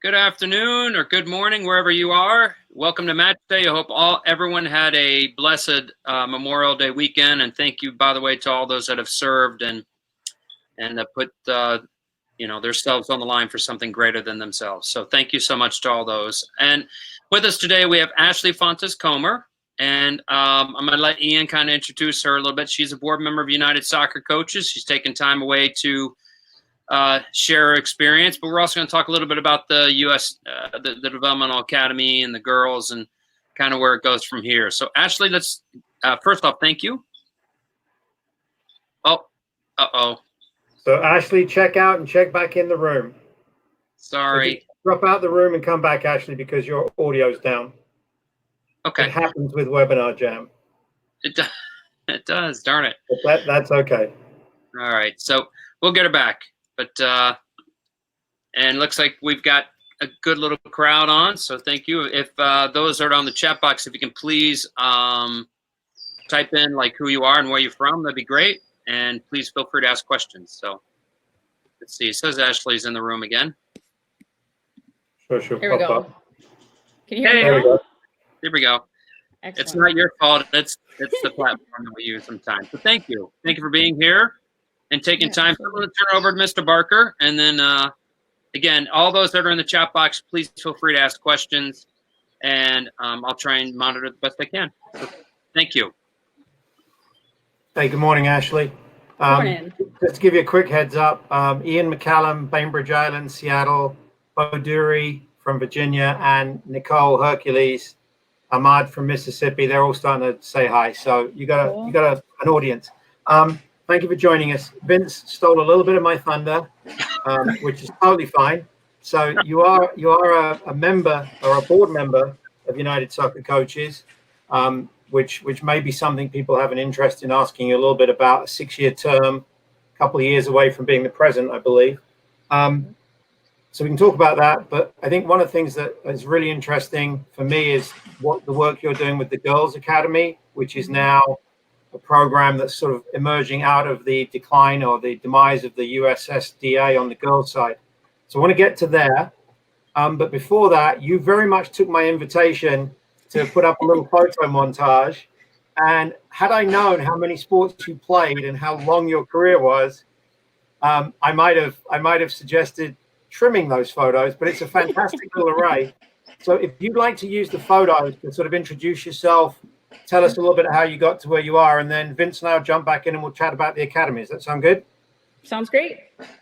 Good afternoon or good morning, wherever you are. Welcome to Match Day. I hope everyone had a blessed Memorial Day weekend, and thank you, by the way, to all those that have served and put themselves on the line for something greater than themselves. So thank you so much to all those. And with us today, we have Ashlee Fontes-Comer, and I'm going to let Ian kind of introduce her a little bit. She's a board member of United Soccer Coaches. She's taken time away to share her experience, but we're also going to talk a little bit about the U.S. The Developmental Academy and the girls and kind of where it goes from here. So Ashlee, let's first off, thank you. Oh, So Ashlee, check out and check back in the room. Sorry. So drop out the room and come back, Ashlee, because your audio's down. Okay. It happens with Webinar Jam. It does, darn it. But that's okay. All right, so we'll get her back. But and looks like we've got a good little crowd on, so thank you. If those are on the chat box, if you can please type in like who you are and where you're from, that'd be great. And please feel free to ask questions. So let's see. It says Ashlee's in the room again. Sure. Here we go. Can you hear me There we go. Here we go. Excellent. It's not your fault. It's the platform that we use sometimes. So thank you. Thank you for being here and taking time. So I'm going to turn over to Mr. Barker. And then, again, all those that are in the chat box, please feel free to ask questions. And I'll try and monitor the best I can. So, thank you. Hey, good morning, Ashlee. Morning. Just to give you a quick heads up, Ian McCallum, Bainbridge Island, Seattle, Bo Dury from Virginia, and Nicole Hercules, Ahmad from Mississippi. They're all starting to say hi. So you got an audience. Thank you for joining us. Vince stole a little bit of my thunder, which is totally fine. So you are a member or a board member of United Soccer Coaches, which may be something people have an interest in asking you a little bit about. A 6-year term, a couple of years away from being the president, I believe. So we can talk about that. But I think one of the things that is really interesting for me is what the work you're doing with the Girls Academy, which is now a program that's sort of emerging out of the decline or the demise of the USSDA on the girls' side. So I want to get to there. But before that, you very much took my invitation to put up a little photo montage. And had I known how many sports you played and how long your career was, I might have suggested trimming those photos, but it's a fantastic little array. So if you'd like to use the photos to sort of introduce yourself, tell us a little bit of how you got to where you are, and then Vince and I'll jump back in and we'll chat about the academy. Does that sound good? Sounds great.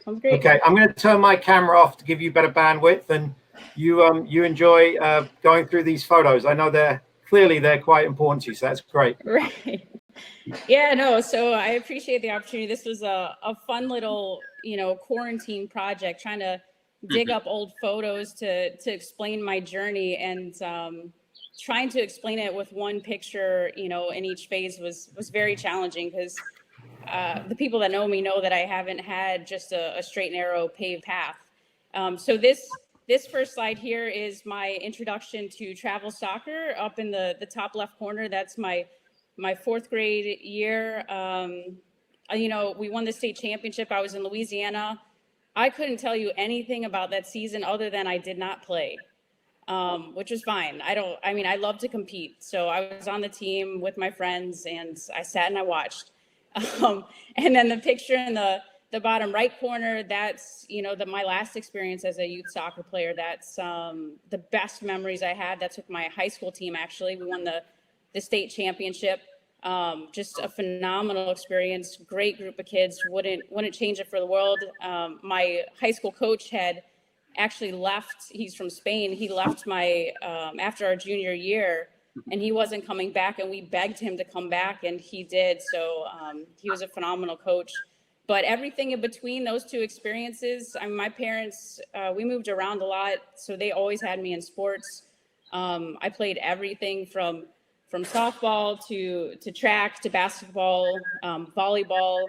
Okay, I'm going to turn my camera off to give you better bandwidth, and you enjoy going through these photos. I know they're quite important to you, so that's great. Right. Yeah, no, so I appreciate the opportunity. This was a fun little, quarantine project, trying to dig up old photos to explain my journey, and trying to explain it with one picture, in each phase was very challenging, because the people that know me know that I haven't had just a straight and narrow paved path. So this first slide here is my introduction to travel soccer. Up in the top left corner, that's my fourth grade year. We won the state championship. I was in Louisiana. I couldn't tell you anything about that season other than I did not play, which was fine. I love to compete. So I was on the team with my friends, and I sat and I watched. And then the picture in the bottom right corner, that's, my last experience as a youth soccer player. That's the best memories I had. That's with my high school team, actually. We won the state championship. Just a phenomenal experience. Great group of kids. Wouldn't change it for the world. My high school coach had actually left. He's from Spain. He left after our junior year, and he wasn't coming back, and we begged him to come back, and he did. So he was a phenomenal coach. But everything in between those two experiences, my parents, we moved around a lot, so they always had me in sports. I played everything from softball to track to basketball, volleyball,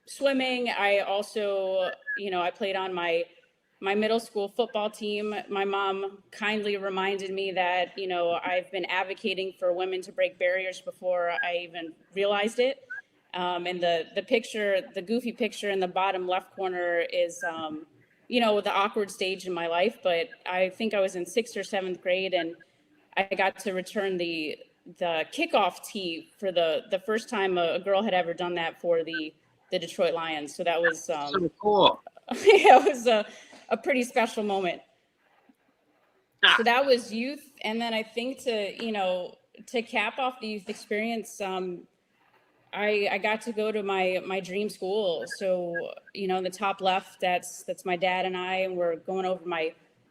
swimming. I also, I played on my middle school football team. My mom kindly reminded me that, I've been advocating for women to break barriers before I even realized it. And the picture, the goofy picture in the bottom left corner is the awkward stage in my life, but I think I was in 6th or 7th grade, and I got to return the kickoff tee for the first time a girl had ever done that for the Detroit Lions. So that was So cool. it was a pretty special moment. Ah. So that was youth, and then I think to cap off the youth experience, I got to go to my dream school. So, in the top left, that's my dad and I, and we're going over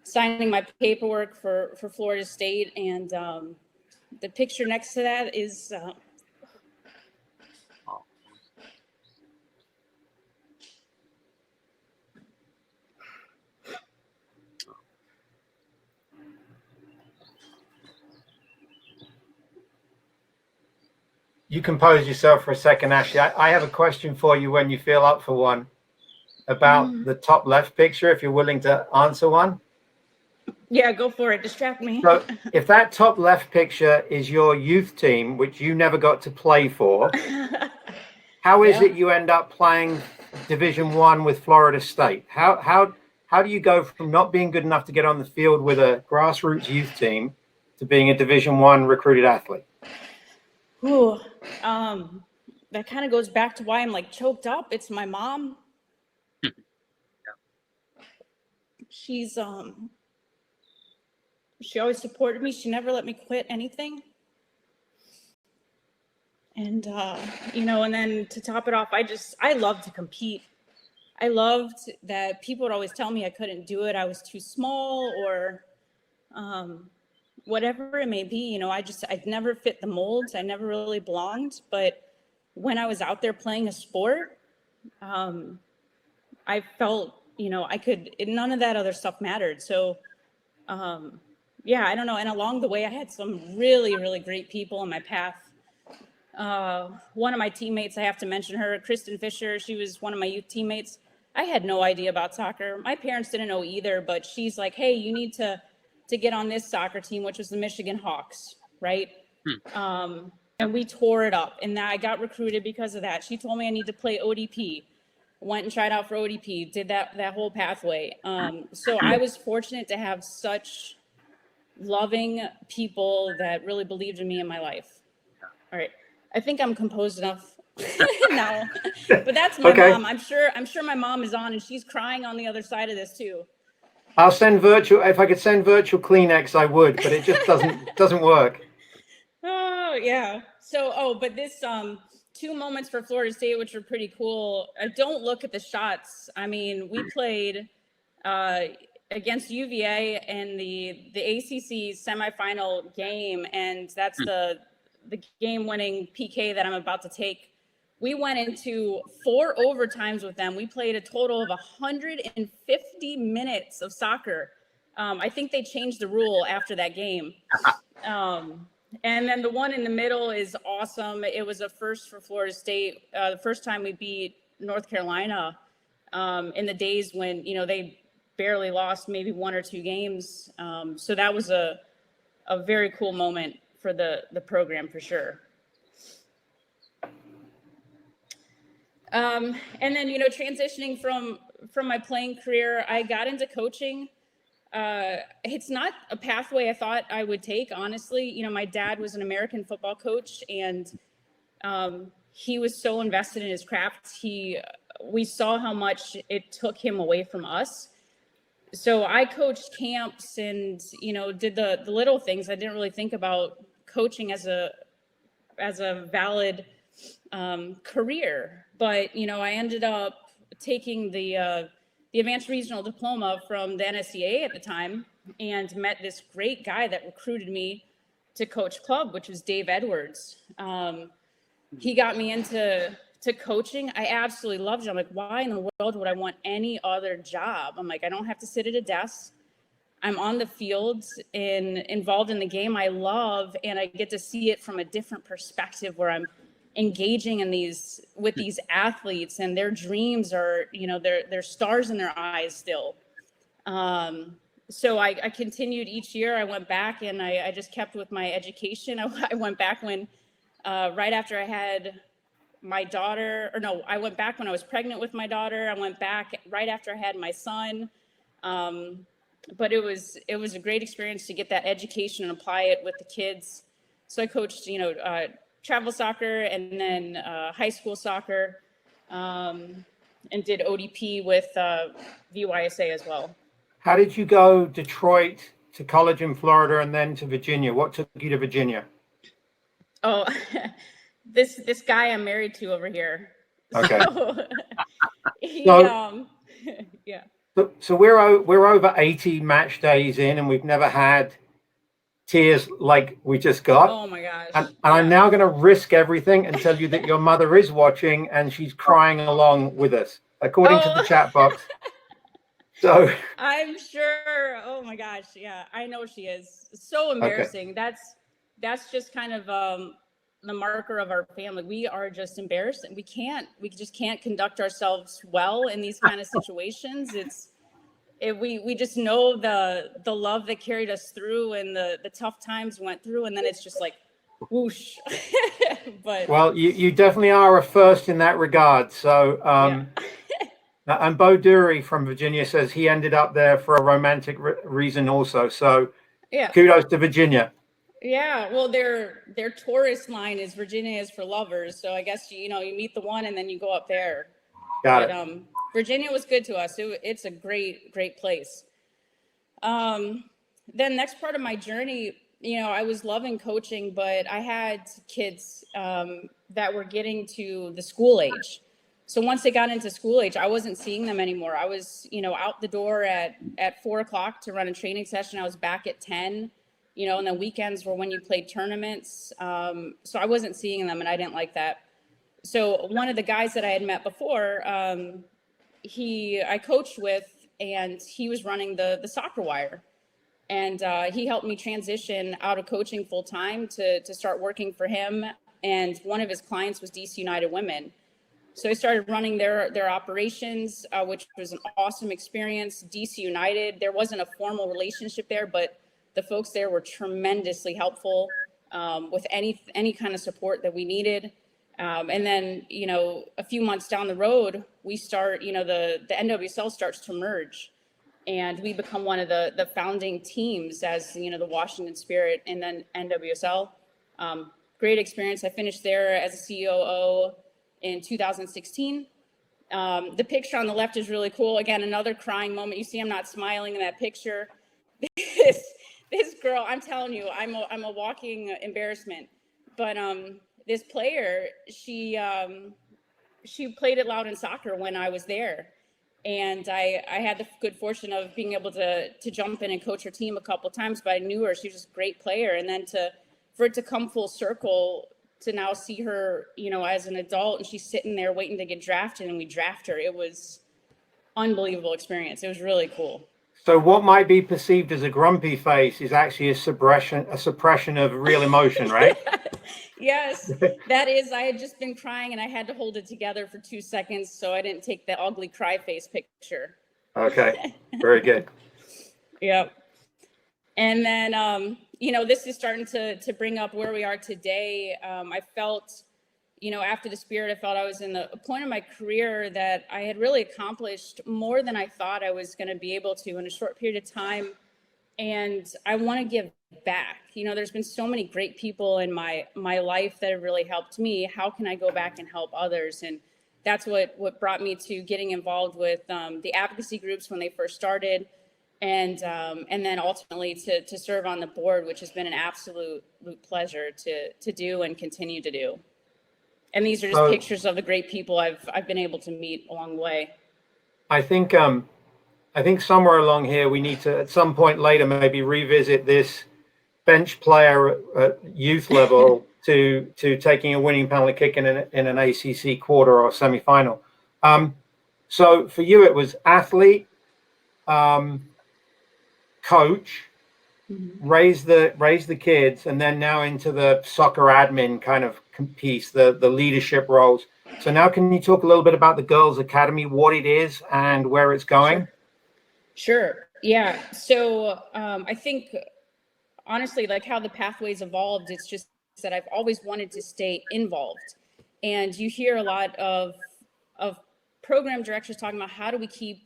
signing my paperwork for Florida State. And the picture next to that is You compose yourself for a second, Ashlee. I have a question for you when you feel up for one about the top left picture, if you're willing to answer one. Yeah, go for it. Distract me. So if that top left picture is your youth team, which you never got to play for, how is it you end up playing Division I with Florida State? How do you go from not being good enough to get on the field with a grassroots youth team to being a Division I recruited athlete? Ooh, that kind of goes back to why I'm like choked up. It's my mom. She's she always supported me. She never let me quit anything. And and then to top it off, I love to compete. I loved that people would always tell me I couldn't do it. I was too small, or whatever it may be. I'd never fit the molds. I never really belonged. But when I was out there playing a sport, I felt, I could, none of that other stuff mattered. So, I don't know. And along the way, I had some really, really great people in my path. One of my teammates, I have to mention her, Kristen Fisher. She was one of my youth teammates. I had no idea about soccer. My parents didn't know either, but she's like, hey, you need to get on this soccer team, which was the Michigan Hawks, right? And we tore it up. And I got recruited because of that. She told me I need to play ODP. Went and tried out for ODP, did that whole pathway. So I was fortunate to have such loving people that really believed in me in my life. All right. I think I'm composed enough now, but that's my mom. I'm sure my mom is on and she's crying on the other side of this too. I'll send virtual. If I could send virtual Kleenex, I would, but it just doesn't work. Oh yeah. So but this 2 moments for Florida State, which were pretty cool. Don't look at the shots. I mean, we played against UVA in the ACC semifinal game, and that's the game-winning PK that I'm about to take. We went into 4 overtimes with them. We played a total of 150 minutes of soccer. I think they changed the rule after that game. And then the one in the middle is awesome. It was a first for Florida State. The first time we beat North Carolina in the days when, they barely lost maybe 1 or 2 games. So that was a very cool moment for the program for sure. And then, transitioning from my playing career, I got into coaching. It's not a pathway I thought I would take, honestly. My dad was an American football coach, and he was so invested in his craft. We saw how much it took him away from us. So I coached camps and, did the little things. I didn't really think about coaching as a valid career. But, I ended up taking the advanced regional diploma from the NSCA at the time, and met this great guy that recruited me to coach club, which was Dave Edwards. He got me into coaching. I absolutely loved it. I'm like, why in the world would I want any other job? I'm like, I don't have to sit at a desk. I'm on the field and involved in the game I love, and I get to see it from a different perspective where I'm engaging with these athletes, and their dreams are, they're stars in their eyes still. So I continued each year. I went back and I just kept with my education. I went back when, right after I had my daughter, I went back when I was pregnant with my daughter. I went back right after I had my son. But it was a great experience to get that education and apply it with the kids. So I coached, travel soccer and then high school soccer, and did ODP with VYSA as well. How did you go Detroit to college in Florida and then to Virginia? What took you to Virginia? Oh, this guy I'm married to over here. Okay. So, yeah. So we're over 80 match days in, and we've never had tears like we just got. Oh my gosh. And I'm now going to risk everything and tell you that your mother is watching and she's crying along with us, according to the chat box. So I'm sure. Oh my gosh. Yeah, I know she is. It's so embarrassing. Okay. That's just kind of the marker of our family. We are just embarrassed, and we just can't conduct ourselves well in these kind of situations. We just know the love that carried us through and the tough times we went through, and then it's just like whoosh. But well, you definitely are a first in that regard. So yeah. And Bo Dury from Virginia says he ended up there for a romantic reason also. So yeah, kudos to Virginia. Yeah, well, their tourist line is Virginia is for lovers. So I guess you meet the one and then you go up there. Got it. Virginia was good to us. It's a great place. Then next part of my journey, I was loving coaching, but I had kids that were getting to the school age. So once they got into school age, I wasn't seeing them anymore. I was, out the door at 4:00 to run a training session. I was back at 10, and the weekends were when you played tournaments. So I wasn't seeing them, and I didn't like that. So one of the guys that I had met before, I coached with, and he was running the soccer wire. And he helped me transition out of coaching full time to start working for him. And one of his clients was DC United Women. So I started running their operations, which was an awesome experience. DC United, there wasn't a formal relationship there, but the folks there were tremendously helpful with any kind of support that we needed. And then, a few months down the road, we start, the NWSL starts to merge, and we become one of the founding teams as, the Washington Spirit and then NWSL. Great experience. I finished there as a COO in 2016. The picture on the left is really cool. Again, another crying moment. You see, I'm not smiling in that picture. This girl, I'm telling you, I'm a walking embarrassment. But this player, she played it loud in soccer when I was there, and I had the good fortune of being able to jump in and coach her team a couple of times. But I knew her; she was just a great player. And then for it to come full circle, to now see her, as an adult, and she's sitting there waiting to get drafted, and we draft her. It was unbelievable experience. It was really cool. So what might be perceived as a grumpy face is actually a suppression of real emotion, right? Yes, that is. I had just been crying, and I had to hold it together for 2 seconds, so I didn't take the ugly cry face picture. Okay, very good. Yep. And then, this is starting to bring up where we are today. I felt, after the Spirit, I felt I was in a point of my career that I had really accomplished more than I thought I was going to be able to in a short period of time. And I want to give back. There's been so many great people in my life that have really helped me. How can I go back and help others? And that's what brought me to getting involved with the advocacy groups when they first started. And then ultimately to serve on the board, which has been an absolute pleasure to do and continue to do. And these are just pictures of the great people I've been able to meet along the way. I think somewhere along here we need to, at some point later, maybe revisit this bench player at youth level to taking a winning penalty kick in an ACC quarter or semifinal. So for you, it was athlete, coach, raise the kids, and then now into the soccer admin kind of piece, the leadership roles. So now can you talk a little bit about the Girls Academy, what it is and where it's going? Sure. Yeah. So I think honestly, like how the pathways evolved, it's just that I've always wanted to stay involved. And you hear a lot of program directors talking about how do we keep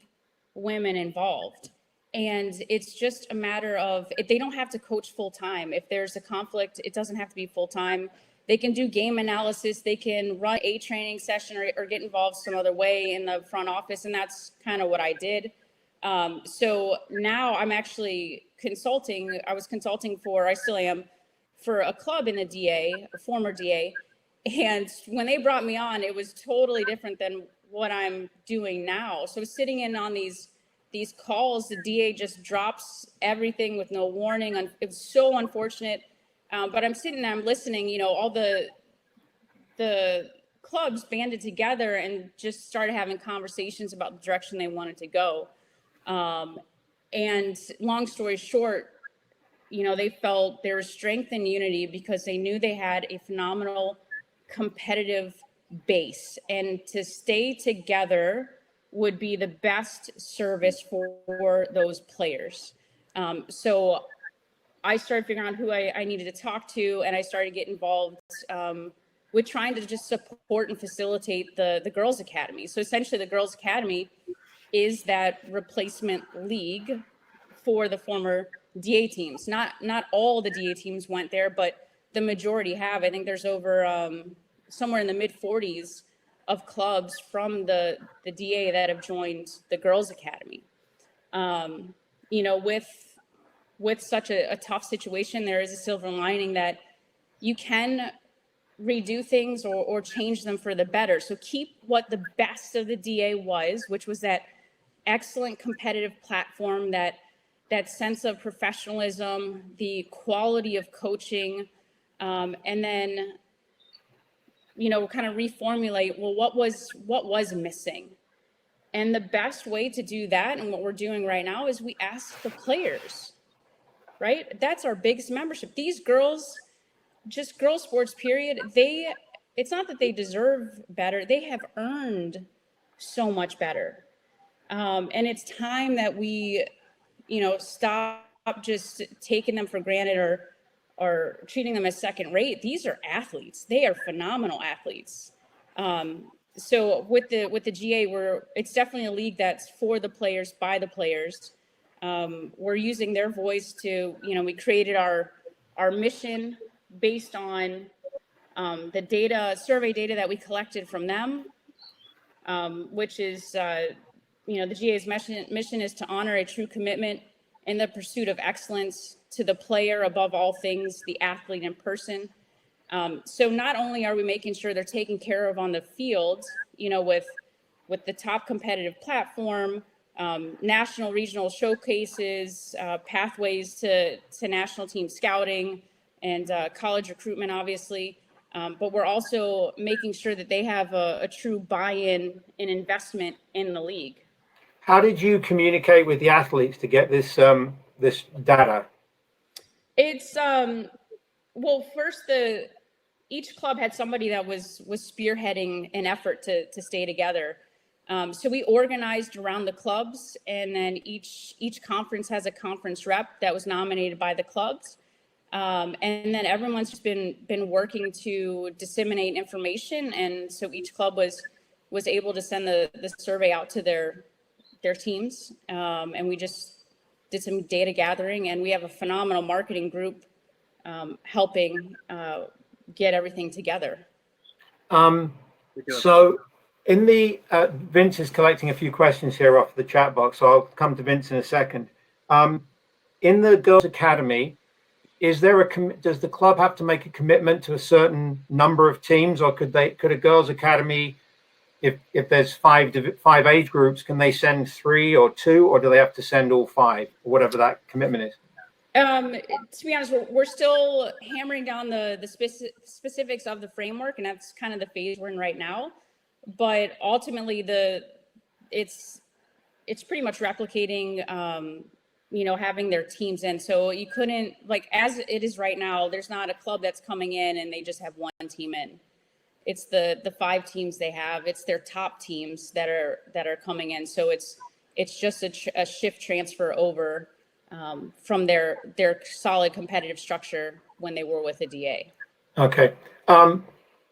women involved? And it's just a matter of, they don't have to coach full time. If there's a conflict, it doesn't have to be full time. They can do game analysis. They can run a training session or get involved some other way in the front office. And that's kind of what I did. So now I'm actually consulting. I was consulting I still am, for a club in the DA, a former DA. And when they brought me on, it was totally different than what I'm doing now. So sitting in on these calls, the DA just drops everything with no warning. It's so unfortunate. But I'm sitting there, I'm listening, all the clubs banded together and just started having conversations about the direction they wanted to go. And long story short, they felt there was strength and unity because they knew they had a phenomenal competitive base, and to stay together would be the best service for those players. So I started figuring out who I needed to talk to, and I started getting involved with trying to just support and facilitate the Girls Academy. So essentially the Girls Academy is that replacement league for the former DA teams. Not all the DA teams went there, but the majority have. I think there's over somewhere in the mid 40s of clubs from the DA that have joined the Girls Academy. With such a tough situation, there is a silver lining that you can redo things or change them for the better. So keep what the best of the DA was, which was that excellent competitive platform, that sense of professionalism, the quality of coaching, and then kind of reformulate, well, what was missing? And the best way to do that, and what we're doing right now, is we ask the players, right? That's our biggest membership. These girls, just girls sports period, it's not that they deserve better, they have earned so much better. And it's time that we, stop just taking them for granted or treating them as second rate. These are athletes. They are phenomenal athletes. So with the GA, it's definitely a league that's for the players, by the players. We're using their voice to, we created our mission based on the survey data that we collected from them, which is, the GA's mission is to honor a true commitment in the pursuit of excellence to the player above all things, the athlete in person. So not only are we making sure they're taken care of on the field, with the top competitive platform, national, regional showcases, pathways to national team scouting and college recruitment, obviously. But we're also making sure that they have a true buy-in and investment in the league. How did you communicate with the athletes to get this data? It's well, first each club had somebody that was spearheading an effort to stay together. So we organized around the clubs, and then each conference has a conference rep that was nominated by the clubs. And then everyone's just been working to disseminate information, and so each club was able to send the survey out to their teams, and we just did some data gathering, and we have a phenomenal marketing group helping get everything together. So in the Vince is collecting a few questions here off the chat box, so I'll come to Vince in a second. In the Girls Academy, does the club have to make a commitment to a certain number of teams, or could a Girls Academy, if there's five age groups, can they send 3 or 2, or do they have to send all 5, or whatever that commitment is? To be honest, we're still hammering down the specifics of the framework, and that's kind of the phase we're in right now. But ultimately, it's pretty much replicating, having their teams in. So you couldn't, as it is right now, there's not a club that's coming in and they just have one team in. It's the 5 teams they have. It's their top teams that are coming in. So it's just a shift transfer over from their solid competitive structure when they were with a DA. Okay.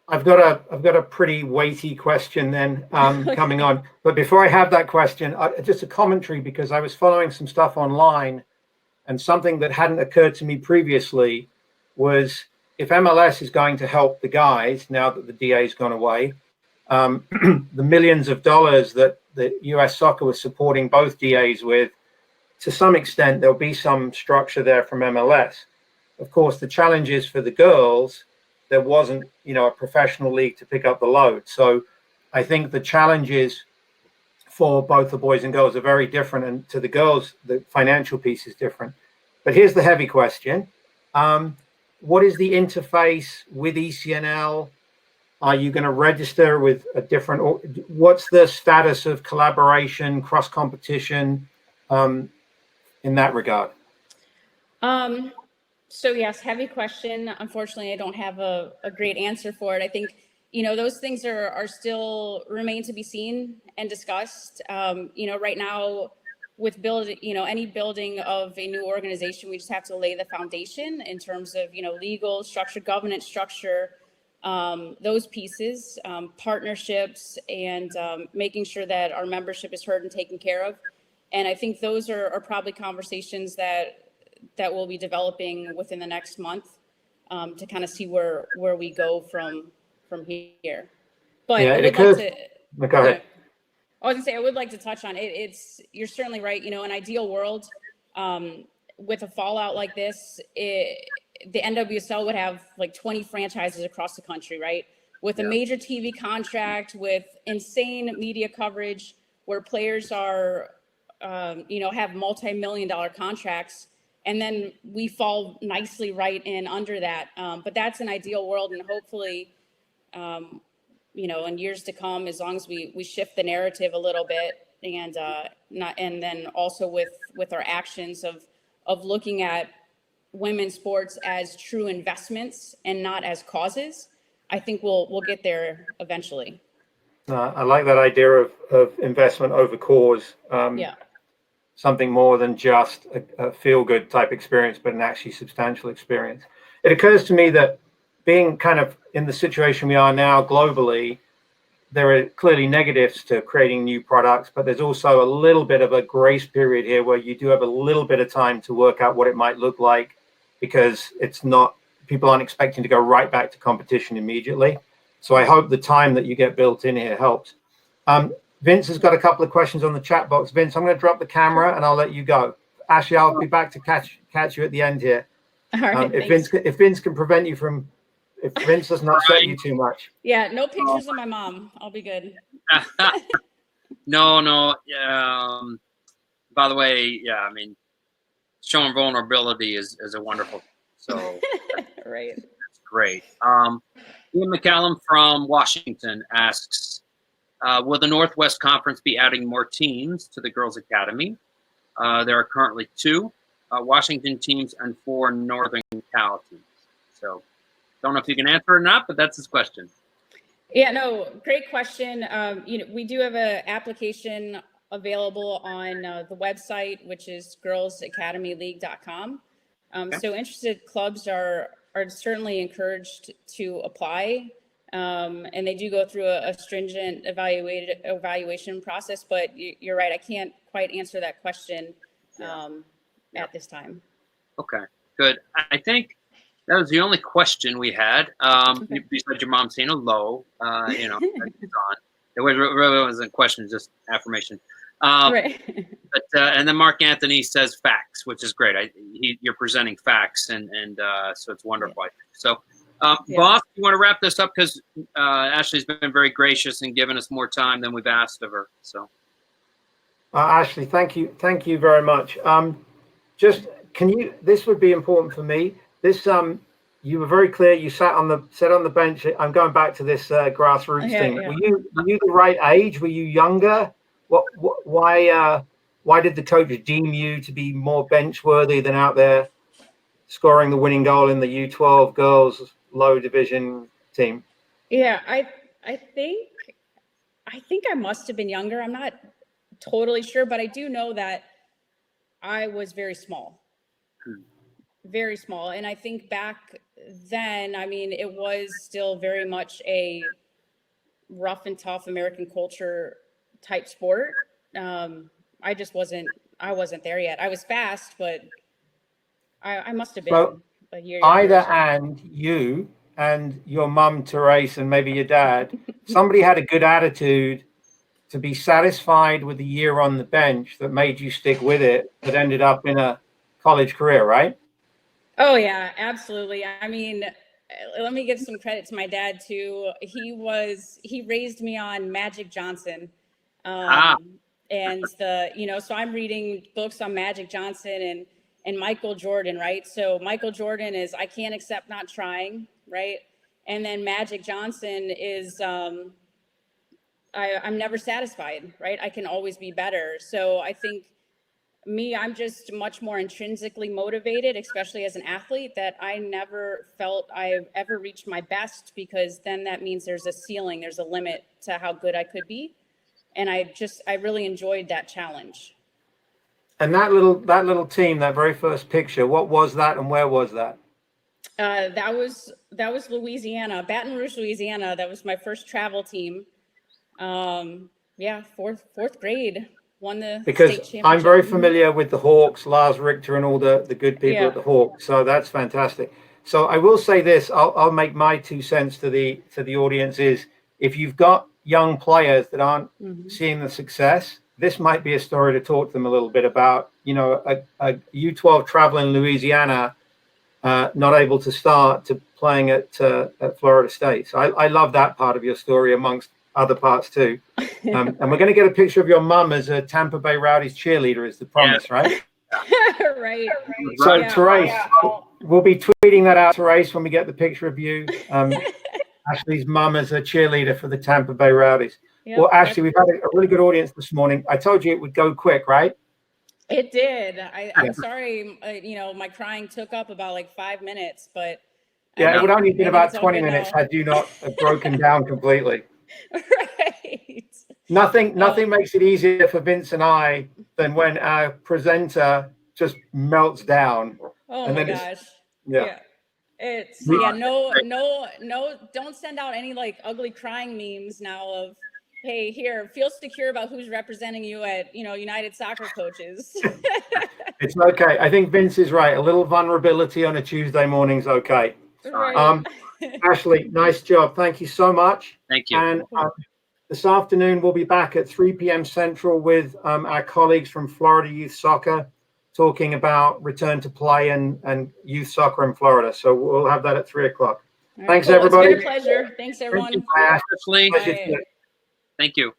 I've got a pretty weighty question then coming on. But before I have that question, just a commentary, because I was following some stuff online, and something that hadn't occurred to me previously was, if MLS is going to help the guys now that the DA's gone away, the millions of dollars that the US Soccer was supporting both DAs with, to some extent, there'll be some structure there from MLS. Of course, the challenge is for the girls, there wasn't, a professional league to pick up the load. So I think the challenges for both the boys and girls are very different. And to the girls, the financial piece is different. But here's the heavy question. What is the interface with ECNL? Are you going to register with a different, what's the status of collaboration, cross competition in that regard? So yes, heavy question. Unfortunately, I don't have a great answer for it. I think, those things are still remain to be seen and discussed. Right now with building, any building of a new organization, we just have to lay the foundation in terms of, legal structure, governance structure, those pieces, partnerships, and making sure that our membership is heard and taken care of. And I think those are probably conversations that we'll be developing within the next month to kind of see where we go from here. But yeah, I would like to go ahead. I was gonna say, I would like to touch on it. You're certainly right. An ideal world with a fallout like this, the NWSL would have like 20 franchises across the country, right? With a major TV contract, with insane media coverage, where players are, have multi-million-dollar contracts, and then we fall nicely right in under that. But that's an ideal world, and hopefully, in years to come, as long as we shift the narrative a little bit, and then also with our actions of looking at women's sports as true investments and not as causes, I think we'll get there eventually. I like that idea of investment over cause. Something more than just a feel-good type experience, but an actually substantial experience. It occurs to me that being kind of in the situation we are now globally, there are clearly negatives to creating new products, but there's also a little bit of a grace period here where you do have a little bit of time to work out what it might look like, because people aren't expecting to go right back to competition immediately. So I hope the time that you get built in here helps. Vince has got a couple of questions on the chat box. Vince, I'm going to drop the camera and I'll let you go. Ashlee, I'll be back to catch you at the end here. All right, if Vince can prevent you from, if Vince doesn't upset you too much. Yeah, no pictures of my mom. I'll be good. No. By the way, showing vulnerability is a wonderful. So right. That's great. Ian McCallum from Washington asks, will the Northwest Conference be adding more teams to the Girls Academy? There are currently 2 Washington teams and 4 Northern Cal teams. So don't know if you can answer or not, but that's his question. Yeah, no, great question. We do have an application available on the website, which is girlsacademyleague.com. Okay. So interested clubs are certainly encouraged to apply. And they do go through a stringent evaluation process, but you're right. I can't quite answer that question at this time. Okay, good. I think that was the only question we had. Besides your mom saying hello, that's on. It really wasn't a question, just affirmation. Right. But and then Mark Anthony says facts, which is great. You're presenting facts, and so it's wonderful. Yeah. So. Boss, you want to wrap this up, because Ashlee's been very gracious and given us more time than we've asked of her. So, Ashlee, thank you very much. This would be important for me. You were very clear. You sat on the bench. I'm going back to this grassroots thing. Yeah. Were you the right age? Were you younger? Why did the coach deem you to be more bench worthy than out there scoring the winning goal in the U12 girls low division team? Yeah, I think I must have been younger. I'm not totally sure, but I do know that I was very small. Very small. And I think back then, I mean, it was still very much a rough and tough American culture type sport. I just I wasn't there yet. I was fast, but I must have been So a year either younger. and you and your mum, Therese, and maybe your dad, somebody had a good attitude to be satisfied with the year on the bench that made you stick with it, that ended up in a college career, right? Oh yeah, absolutely. I mean, let me give some credit to my dad too. He raised me on Magic Johnson. Ah. And so I'm reading books on Magic Johnson and Michael Jordan, right? So Michael Jordan is I can't accept not trying, right? And then Magic Johnson is I'm never satisfied, right? I can always be better. So I think I'm just much more intrinsically motivated, especially as an athlete, that I never felt I've ever reached my best, because then that means there's a ceiling, there's a limit to how good I could be. And I really enjoyed that challenge. And that little team, that very first picture, what was that and where was that? That was Louisiana, Baton Rouge, Louisiana. That was my first travel team. Yeah, fourth grade. Won the Because state championship. I'm very familiar with the Hawks, Lars Richter and all the good people Yeah. at the Hawks. So that's fantastic. So I will say this, I'll make my 2 cents to the audience is, if you've got young players that aren't seeing the success, this might be a story to talk to them a little bit about, a U12 traveling Louisiana, not able to start, to playing at Florida State. So I love that part of your story amongst other parts too. And we're going to get a picture of your mum as a Tampa Bay Rowdies cheerleader, is the promise, right? Right. So Yeah. Therese, we'll be tweeting that out, Therese, when we get the picture of you. Ashlee's mum as a cheerleader for the Tampa Bay Rowdies. Yep. Well, Ashlee, we've had a really good audience this morning. I told you it would go quick, right? It did. I'm sorry, my crying took up about like 5 minutes, but yeah, it would only have been about 20 minutes had you not broken down completely. Right. Nothing makes it easier for Vince and I than when our presenter just melts down. Oh my gosh. Yeah. It's no, don't send out any like ugly crying memes now of, hey, here, feel secure about who's representing you at, United Soccer Coaches. It's okay. I think Vince is right. A little vulnerability on a Tuesday morning is okay. Right. Ashlee, nice job. Thank you so much. Thank you. And this afternoon, we'll be back at 3 p.m. Central with our colleagues from Florida Youth Soccer, talking about return to play and youth soccer in Florida. So we'll have that at 3 o'clock. Thanks, everybody. It's been a pleasure. Thanks, everyone. Thank you, Ashlee. Thank you.